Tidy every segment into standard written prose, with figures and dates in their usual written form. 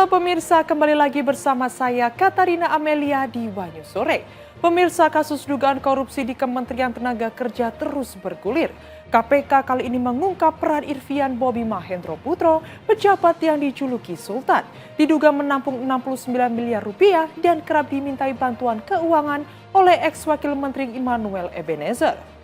Halo pemirsa, kembali lagi bersama saya Katarina Amelia di Wanyu Sore. Pemirsa, kasus dugaan korupsi di Kementerian Tenaga Kerja terus bergulir. KPK kali ini mengungkap peran Irvian Bobi Mahendro Putro, pejabat yang dijuluki Sultan. Diduga menampung 69 miliar rupiah dan kerap dimintai bantuan keuangan oleh ex-wakil Menteri Immanuel Ebenezer.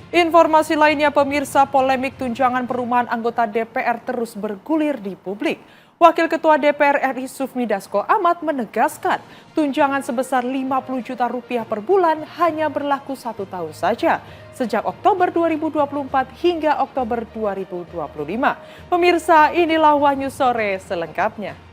Informasi lainnya pemirsa, polemik tunjangan perumahan anggota DPR terus bergulir di publik. Wakil Ketua DPR RI Sufmi Dasko Ahmad menegaskan tunjangan sebesar 50 juta rupiah per bulan hanya berlaku 1 tahun saja, sejak Oktober 2024 hingga Oktober 2025. Pemirsa, inilah Wanyu Sore selengkapnya.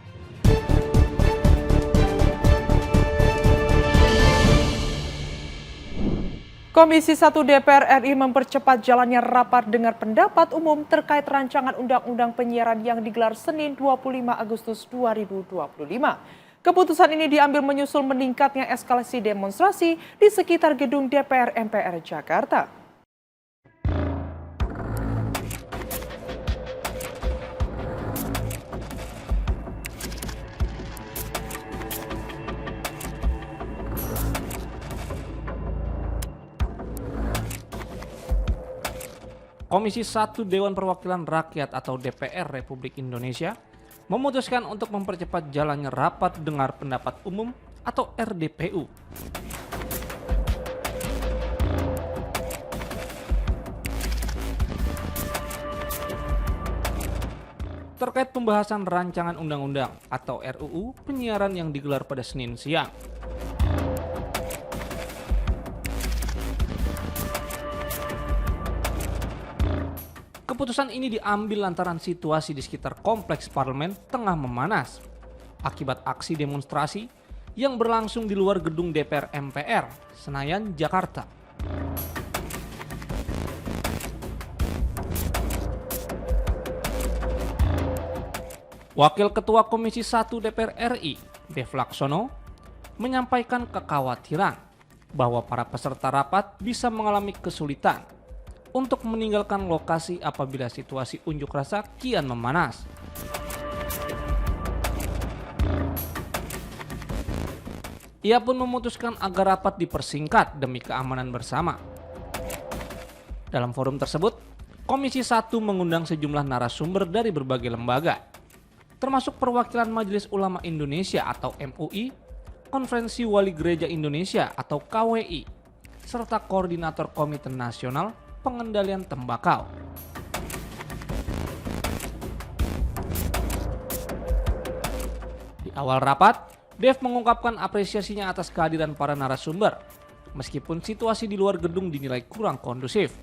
Komisi 1 DPR RI mempercepat jalannya rapat dengar pendapat umum terkait rancangan Undang-Undang Penyiaran yang digelar Senin 25 Agustus 2025. Keputusan ini diambil menyusul meningkatnya eskalasi demonstrasi di sekitar gedung DPR MPR Jakarta. Komisi 1 Dewan Perwakilan Rakyat atau DPR Republik Indonesia memutuskan untuk mempercepat jalannya rapat dengar pendapat umum atau RDPU. Terkait pembahasan rancangan undang-undang atau RUU penyiaran yang digelar pada Senin siang. Keputusan ini diambil lantaran situasi di sekitar kompleks parlemen tengah memanas akibat aksi demonstrasi yang berlangsung di luar gedung DPR MPR, Senayan, Jakarta. Wakil Ketua Komisi 1 DPR RI, Dev Laksono, menyampaikan kekhawatiran bahwa para peserta rapat bisa mengalami kesulitan untuk meninggalkan lokasi apabila situasi unjuk rasa kian memanas. Ia pun memutuskan agar rapat dipersingkat demi keamanan bersama. Dalam forum tersebut, Komisi 1 mengundang sejumlah narasumber dari berbagai lembaga, termasuk perwakilan Majelis Ulama Indonesia atau MUI, Konferensi Wali Gereja Indonesia atau KWI, serta Koordinator Komite Nasional Pengendalian Tembakau. Di awal rapat, Dev mengungkapkan apresiasinya atas kehadiran para narasumber, meskipun situasi di luar gedung dinilai kurang kondusif.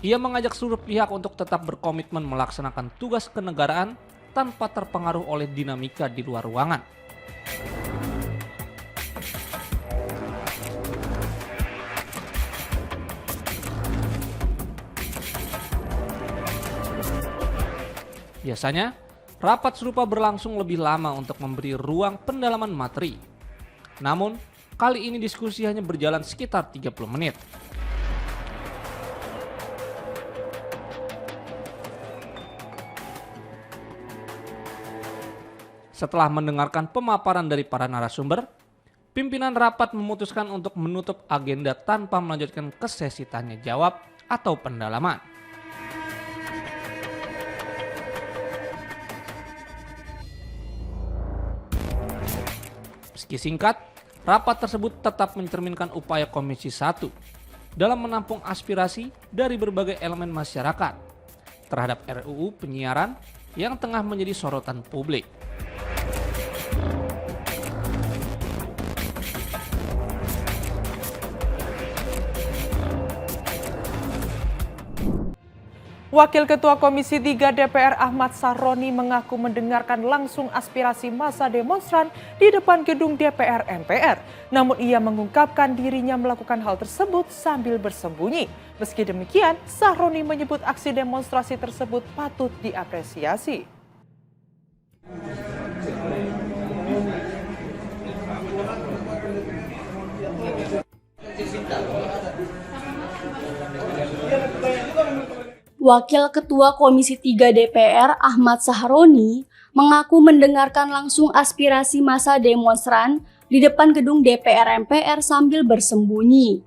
Ia mengajak seluruh pihak untuk tetap berkomitmen melaksanakan tugas kenegaraan tanpa terpengaruh oleh dinamika di luar ruangan. Biasanya, rapat serupa berlangsung lebih lama untuk memberi ruang pendalaman materi. Namun, kali ini diskusi hanya berjalan sekitar 30 menit. Setelah mendengarkan pemaparan dari para narasumber, pimpinan rapat memutuskan untuk menutup agenda tanpa melanjutkan ke sesi tanya jawab atau pendalaman. Meski singkat, rapat tersebut tetap mencerminkan upaya Komisi 1 dalam menampung aspirasi dari berbagai elemen masyarakat terhadap RUU penyiaran yang tengah menjadi sorotan publik. Wakil Ketua Komisi 3 DPR Ahmad Sahroni mengaku mendengarkan langsung aspirasi massa demonstran di depan gedung DPR MPR. Namun ia mengungkapkan dirinya melakukan hal tersebut sambil bersembunyi. Meski demikian, Sahroni menyebut aksi demonstrasi tersebut patut diapresiasi. Wakil Ketua Komisi 3 DPR Ahmad Sahroni mengaku mendengarkan langsung aspirasi massa demonstran di depan gedung DPR MPR sambil bersembunyi.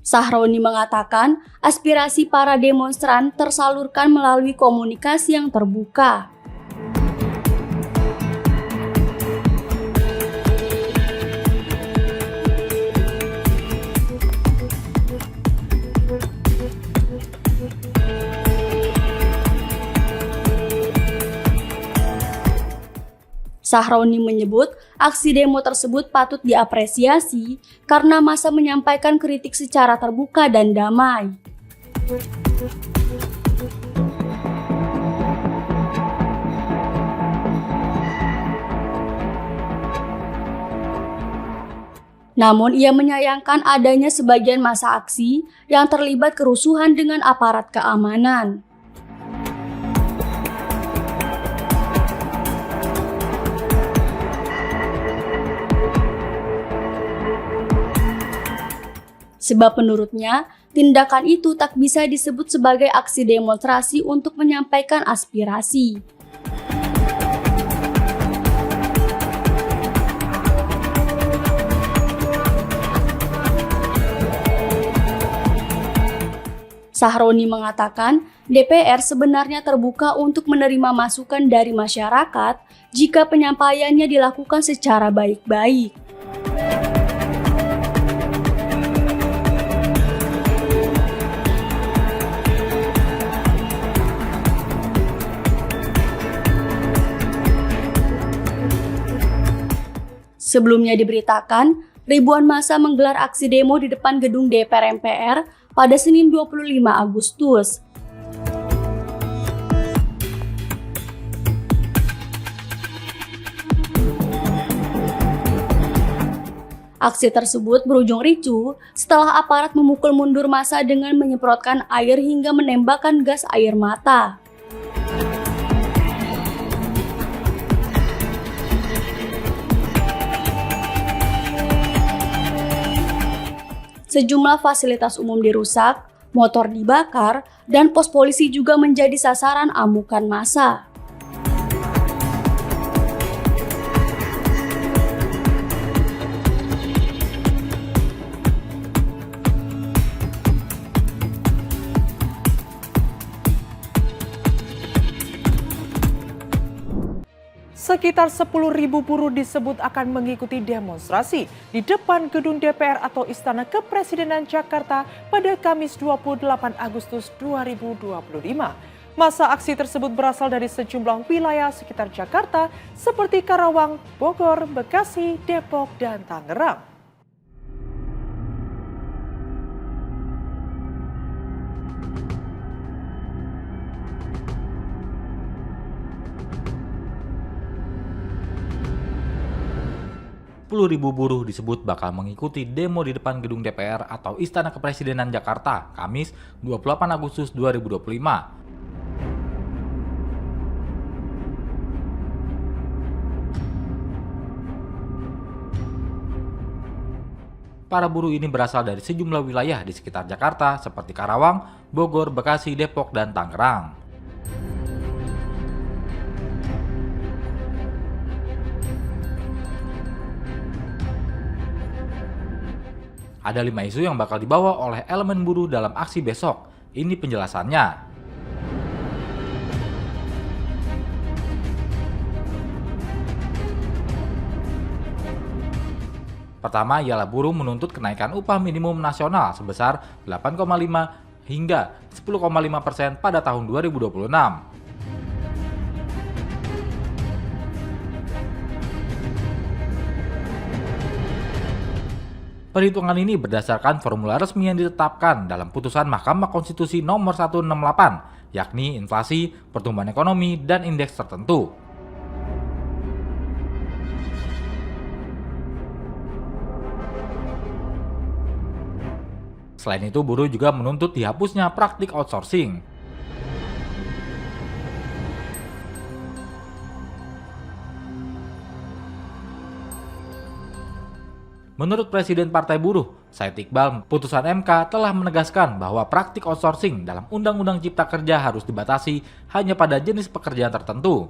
Sahroni mengatakan aspirasi para demonstran tersalurkan melalui komunikasi yang terbuka. Sahroni menyebut aksi demo tersebut patut diapresiasi karena massa menyampaikan kritik secara terbuka dan damai. Namun ia menyayangkan adanya sebagian massa aksi yang terlibat kerusuhan dengan aparat keamanan. Sebab menurutnya, tindakan itu tak bisa disebut sebagai aksi demonstrasi untuk menyampaikan aspirasi. Sahroni mengatakan, DPR sebenarnya terbuka untuk menerima masukan dari masyarakat jika penyampaiannya dilakukan secara baik-baik. Sebelumnya diberitakan, ribuan massa menggelar aksi demo di depan gedung DPR MPR pada Senin 25 Agustus. Aksi tersebut berujung ricuh setelah aparat memukul mundur massa dengan menyemprotkan air hingga menembakkan gas air mata. Sejumlah fasilitas umum dirusak, motor dibakar, dan pos polisi juga menjadi sasaran amukan massa. Sekitar 10.000 buruh disebut akan mengikuti demonstrasi di depan gedung DPR atau Istana Kepresidenan Jakarta pada Kamis 28 Agustus 2025. Masa aksi tersebut berasal dari sejumlah wilayah sekitar Jakarta seperti Karawang, Bogor, Bekasi, Depok, dan Tangerang. Ribu buruh disebut bakal mengikuti demo di depan gedung DPR atau Istana Kepresidenan Jakarta, Kamis 28 Agustus 2025. Para buruh ini berasal dari sejumlah wilayah di sekitar Jakarta seperti Karawang, Bogor, Bekasi, Depok, dan Tangerang. Ada 5 isu yang bakal dibawa oleh elemen buruh dalam aksi besok. Ini penjelasannya. Pertama ialah buruh menuntut kenaikan upah minimum nasional sebesar 8,5 hingga 10,5% pada tahun 2026. Perhitungan ini berdasarkan formula resmi yang ditetapkan dalam putusan Mahkamah Konstitusi nomor 168, yakni inflasi, pertumbuhan ekonomi, dan indeks tertentu. Selain itu, buruh juga menuntut dihapusnya praktik outsourcing. Menurut Presiden Partai Buruh, Said Iqbal, putusan MK telah menegaskan bahwa praktik outsourcing dalam Undang-Undang Cipta Kerja harus dibatasi hanya pada jenis pekerjaan tertentu.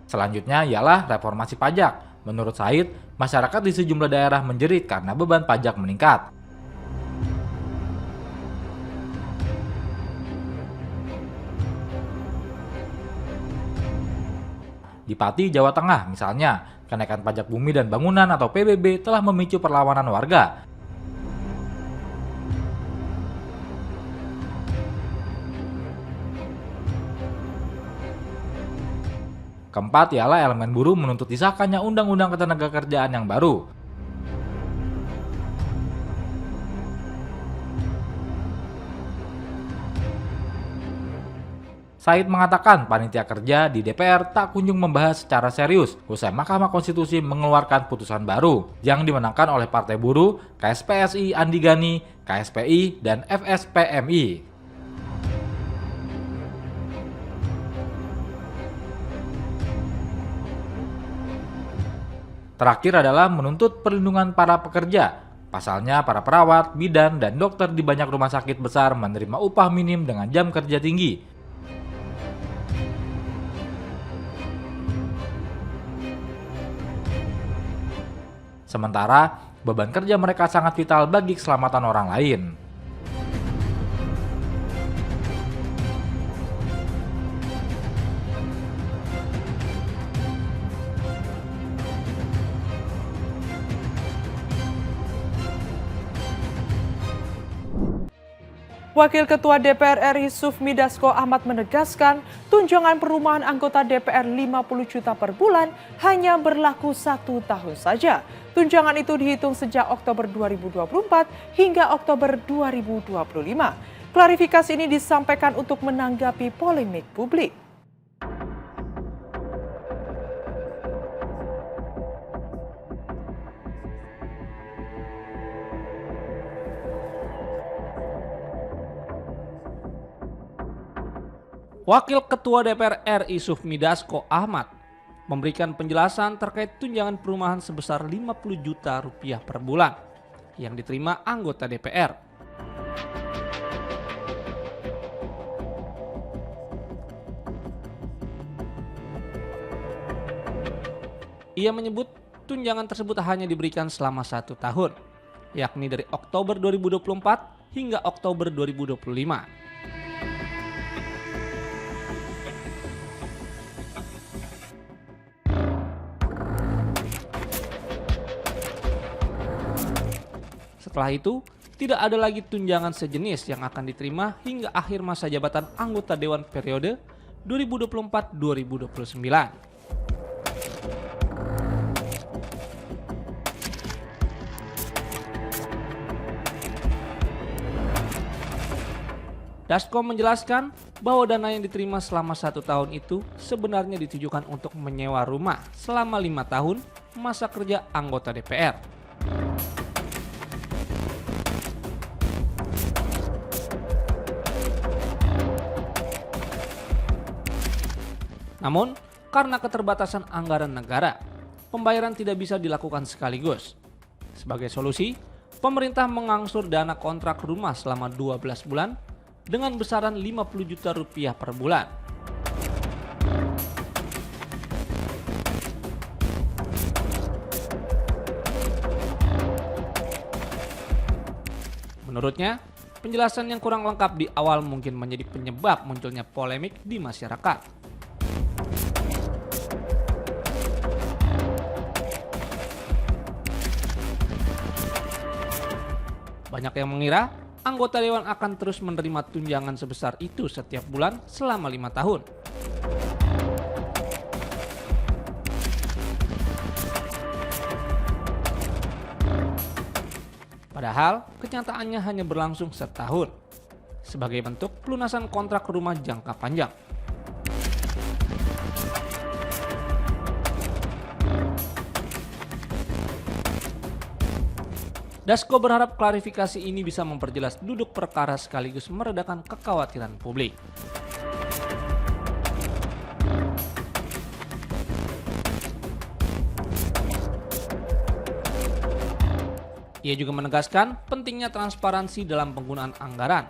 Selanjutnya ialah reformasi pajak. Menurut Said, masyarakat di sejumlah daerah menjerit karena beban pajak meningkat. Di Pati, Jawa Tengah misalnya, kenaikan pajak bumi dan bangunan atau PBB telah memicu perlawanan warga. Keempat ialah elemen buruh menuntut disahkannya Undang-Undang Ketenagakerjaan yang baru. Said mengatakan panitia kerja di DPR tak kunjung membahas secara serius usai Mahkamah Konstitusi mengeluarkan putusan baru yang dimenangkan oleh Partai Buruh, KSPSI Andi Gani, KSPI, dan FSPMI. Terakhir adalah menuntut perlindungan para pekerja. Pasalnya, para perawat, bidan, dan dokter di banyak rumah sakit besar menerima upah minim dengan jam kerja tinggi. Sementara, beban kerja mereka sangat vital bagi keselamatan orang lain. Wakil Ketua DPR RI Sufmi Dasko Ahmad menegaskan tunjangan perumahan anggota DPR 50 juta per bulan hanya berlaku 1 tahun saja. Tunjangan itu dihitung sejak Oktober 2024 hingga Oktober 2025. Klarifikasi ini disampaikan untuk menanggapi polemik publik. Wakil Ketua DPR RI Sufmi Dasko Ahmad memberikan penjelasan terkait tunjangan perumahan sebesar 50 juta rupiah per bulan yang diterima anggota DPR. Ia menyebut tunjangan tersebut hanya diberikan selama 1 tahun, yakni dari Oktober 2024 hingga Oktober 2025. Setelah itu, tidak ada lagi tunjangan sejenis yang akan diterima hingga akhir masa jabatan anggota Dewan periode 2024-2029. Dasko menjelaskan bahwa dana yang diterima selama 1 tahun itu sebenarnya ditujukan untuk menyewa rumah selama 5 tahun masa kerja anggota DPR. Namun, karena keterbatasan anggaran negara, pembayaran tidak bisa dilakukan sekaligus. Sebagai solusi, pemerintah mengangsur dana kontrak rumah selama 12 bulan dengan besaran 50 juta rupiah per bulan. Menurutnya, penjelasan yang kurang lengkap di awal mungkin menjadi penyebab munculnya polemik di masyarakat. Banyak yang mengira anggota dewan akan terus menerima tunjangan sebesar itu setiap bulan selama 5 tahun. Padahal kenyataannya hanya berlangsung setahun sebagai bentuk pelunasan kontrak rumah jangka panjang. Dasko berharap klarifikasi ini bisa memperjelas duduk perkara sekaligus meredakan kekhawatiran publik. Ia juga menegaskan pentingnya transparansi dalam penggunaan anggaran,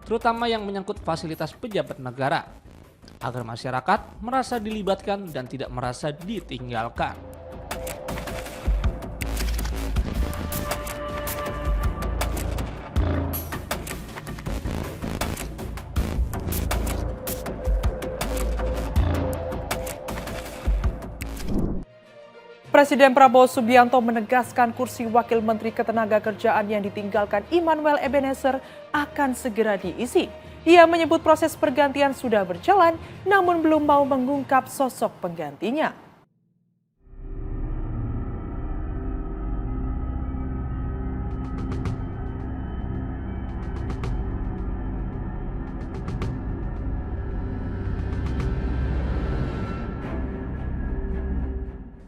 terutama yang menyangkut fasilitas pejabat negara, agar masyarakat merasa dilibatkan dan tidak merasa ditinggalkan. Presiden Prabowo Subianto menegaskan kursi Wakil Menteri Ketenagakerjaan yang ditinggalkan Immanuel Ebenezer akan segera diisi. Ia menyebut proses pergantian sudah berjalan, namun belum mau mengungkap sosok penggantinya.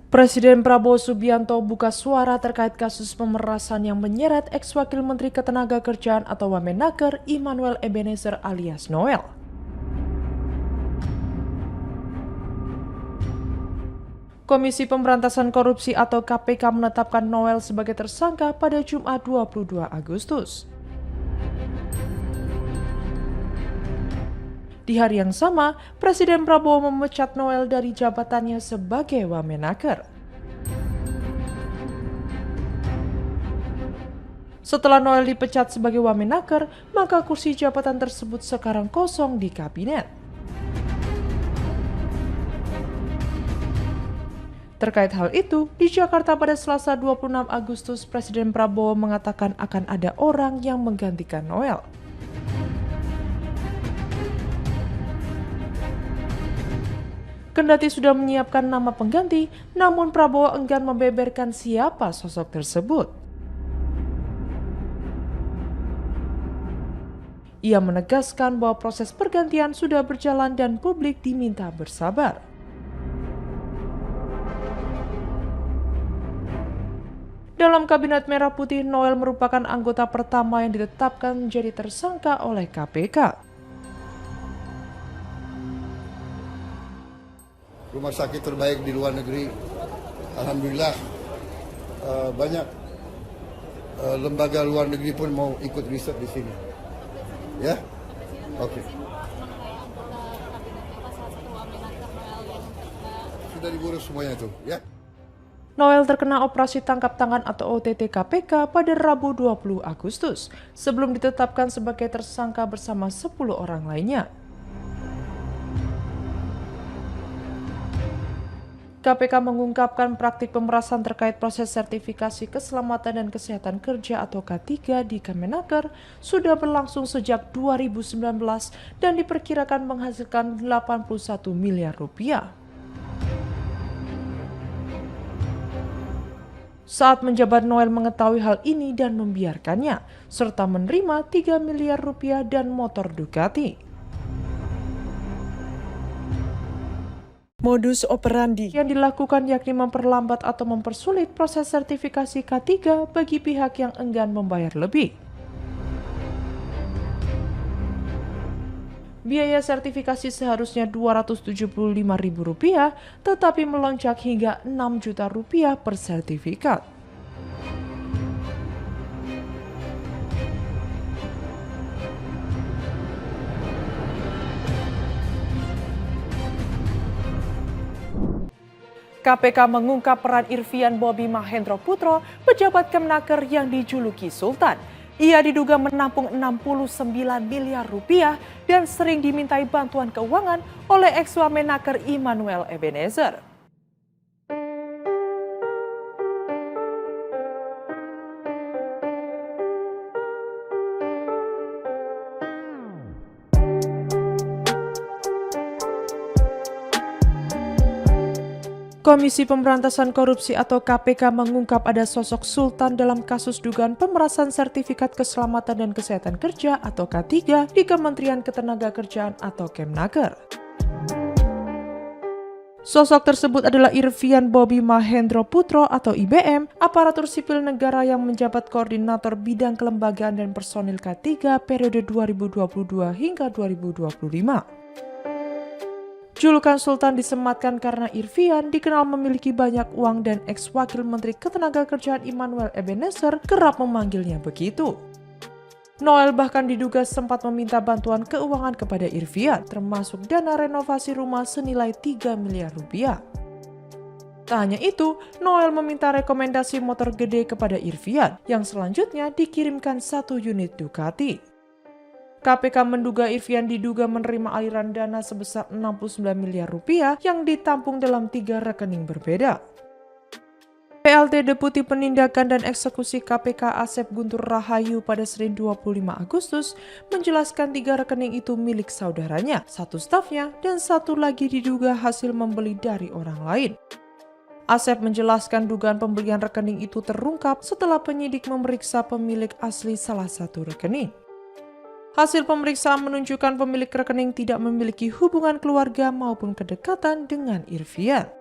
Presiden Prabowo Subianto buka suara terkait kasus pemerasan yang menyeret ex-wakil Menteri Ketenagakerjaan atau Wamenaker Immanuel Ebenezer alias Noel. Komisi Pemberantasan Korupsi atau KPK menetapkan Noel sebagai tersangka pada Jumat 22 Agustus. Di hari yang sama, Presiden Prabowo memecat Noel dari jabatannya sebagai Wamenaker. Setelah Noel dipecat sebagai Wamenaker, maka kursi jabatan tersebut sekarang kosong di kabinet. Terkait hal itu, di Jakarta pada Selasa 26 Agustus, Presiden Prabowo mengatakan akan ada orang yang menggantikan Noel. Kendati sudah menyiapkan nama pengganti, namun Prabowo enggan membeberkan siapa sosok tersebut. Ia menegaskan bahwa proses pergantian sudah berjalan dan publik diminta bersabar. Dalam Kabinet Merah Putih, Noel merupakan anggota pertama yang ditetapkan menjadi tersangka oleh KPK. Rumah sakit terbaik di luar negeri, alhamdulillah banyak lembaga luar negeri pun mau ikut riset di sini. Ya, oke. Sudah diurus semuanya itu, ya. Noel terkena operasi tangkap tangan atau OTT KPK pada Rabu 20 Agustus sebelum ditetapkan sebagai tersangka bersama 10 orang lainnya. KPK mengungkapkan praktik pemerasan terkait proses sertifikasi keselamatan dan kesehatan kerja atau K3 di Kemenaker sudah berlangsung sejak 2019 dan diperkirakan menghasilkan 81 miliar rupiah. Saat menjabat, Noel mengetahui hal ini dan membiarkannya, serta menerima 3 miliar rupiah dan motor Ducati. Modus operandi yang dilakukan yakni memperlambat atau mempersulit proses sertifikasi K3 bagi pihak yang enggan membayar lebih. Biaya sertifikasi seharusnya Rp275.000, tetapi melonjak hingga Rp6 juta per sertifikat. KPK mengungkap peran Irvian Bobi Mahendro Putro, pejabat Kemenaker yang dijuluki Sultan. Ia diduga menampung 69 miliar rupiah dan sering dimintai bantuan keuangan oleh ex-Wamenaker Immanuel Ebenezer. Komisi Pemberantasan Korupsi atau KPK mengungkap ada sosok Sultan dalam kasus dugaan pemerasan sertifikat keselamatan dan kesehatan kerja atau K3 di Kementerian Ketenagakerjaan atau Kemnaker. Sosok tersebut adalah Irvian Bobby Mahendro Putro atau IBM, aparatur sipil negara yang menjabat koordinator bidang kelembagaan dan personil K3 periode 2022 hingga 2025. Julukan Sultan disematkan karena Irvian dikenal memiliki banyak uang dan ex-wakil Menteri Ketenagakerjaan Immanuel Ebenezer kerap memanggilnya begitu. Noel bahkan diduga sempat meminta bantuan keuangan kepada Irvian, termasuk dana renovasi rumah senilai 3 miliar rupiah. Tak hanya itu, Noel meminta rekomendasi motor gede kepada Irvian, yang selanjutnya dikirimkan 1 unit Ducati. KPK menduga Irvian diduga menerima aliran dana sebesar 69 miliar rupiah yang ditampung dalam 3 rekening berbeda. PLT Deputi Penindakan dan Eksekusi KPK Asep Guntur Rahayu pada Senin 25 Agustus menjelaskan 3 rekening itu milik saudaranya, 1 stafnya, dan 1 lagi diduga hasil membeli dari orang lain. Asep menjelaskan dugaan pembelian rekening itu terungkap setelah penyidik memeriksa pemilik asli salah 1 rekening. Hasil pemeriksaan menunjukkan pemilik rekening tidak memiliki hubungan keluarga maupun kedekatan dengan Irvian.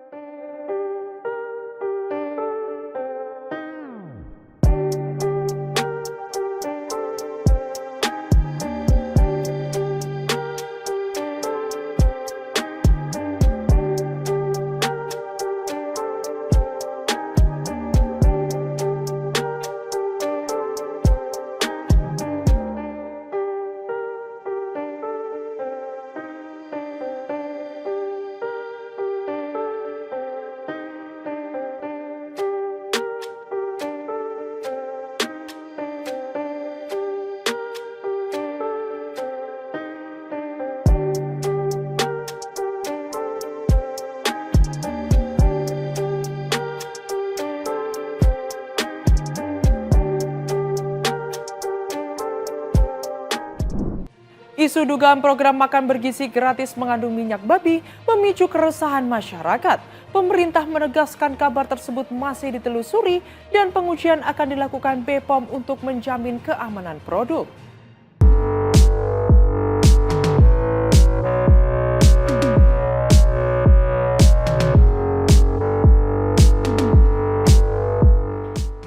Isu dugaan program makan bergizi gratis mengandung minyak babi memicu keresahan masyarakat. Pemerintah menegaskan kabar tersebut masih ditelusuri dan pengujian akan dilakukan BPOM untuk menjamin keamanan produk.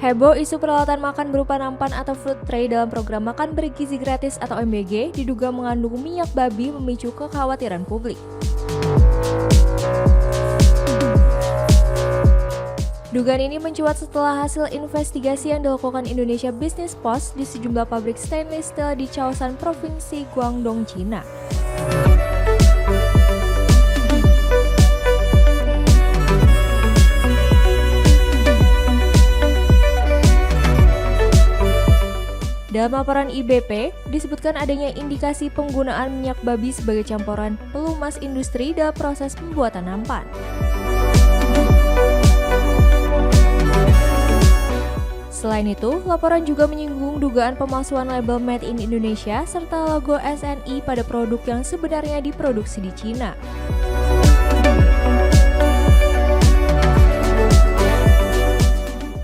Heboh isu peralatan makan berupa nampan atau food tray dalam program makan bergizi gratis atau MBG diduga mengandung minyak babi memicu kekhawatiran publik. Dugaan ini mencuat setelah hasil investigasi yang dilakukan Indonesia Business Post di sejumlah pabrik stainless steel di Chaoshan, Provinsi Guangdong, Cina. Dalam laporan IBP, disebutkan adanya indikasi penggunaan minyak babi sebagai campuran pelumas industri dalam proses pembuatan nampan. Selain itu, laporan juga menyinggung dugaan pemalsuan label Made in Indonesia serta logo SNI pada produk yang sebenarnya diproduksi di Cina.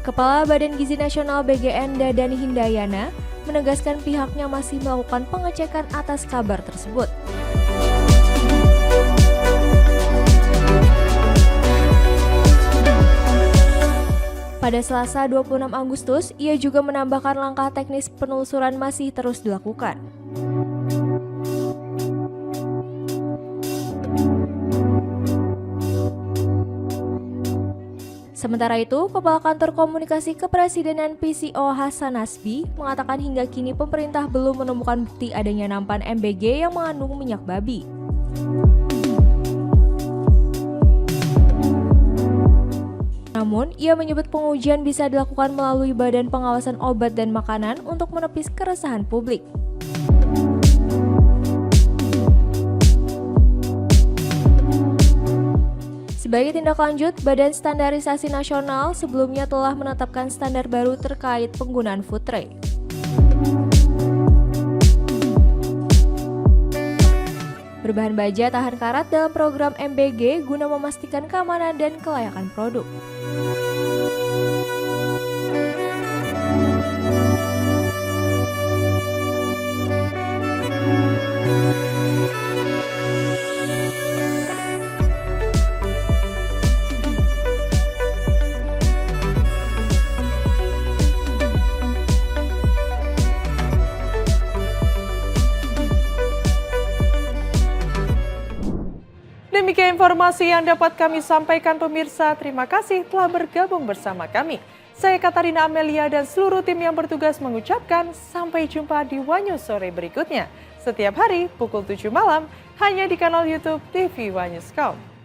Kepala Badan Gizi Nasional BGN Dadan Hindayana menegaskan pihaknya masih melakukan pengecekan atas kabar tersebut. Pada Selasa 26 Agustus, ia juga menambahkan langkah teknis penelusuran masih terus dilakukan. Sementara itu, Kepala Kantor Komunikasi Kepresidenan PCO Hasan Nasbi mengatakan hingga kini pemerintah belum menemukan bukti adanya nampan MBG yang mengandung minyak babi. Namun, ia menyebut pengujian bisa dilakukan melalui Badan Pengawasan Obat dan Makanan untuk menepis keresahan publik. Sebagai tindak lanjut, Badan Standarisasi Nasional sebelumnya telah menetapkan standar baru terkait penggunaan food tray. Berbahan baja tahan karat dalam program MBG guna memastikan keamanan dan kelayakan produk. Demikian informasi yang dapat kami sampaikan pemirsa. Terima kasih telah bergabung bersama kami. Saya Katarina Amelia dan seluruh tim yang bertugas mengucapkan sampai jumpa di Wanyu Sore berikutnya. Setiap hari pukul 7 malam hanya di kanal YouTube TV Wanyuscom.